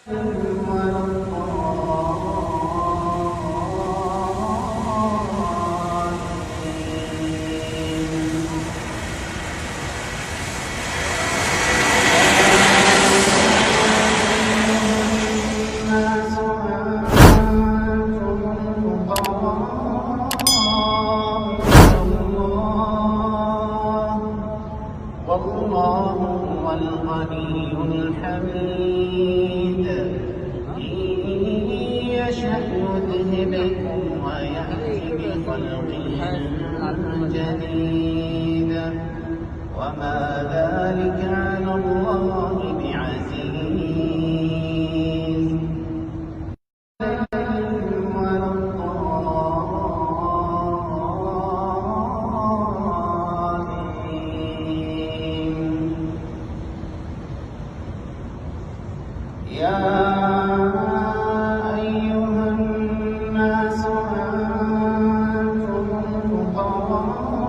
والله هو الغني الحميد إن يشأ يذهبكم ويأتي بخلق جديد وما ذلك على الله بعزيز. يا أيها الناس أنتم الفقراء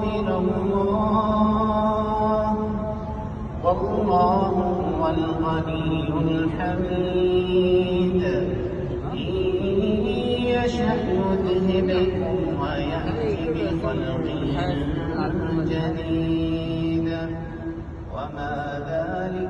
إلى الله والله هو الغني الحميد إن يشأ يذهبكم ويأتي بخلق جديد وما ذلك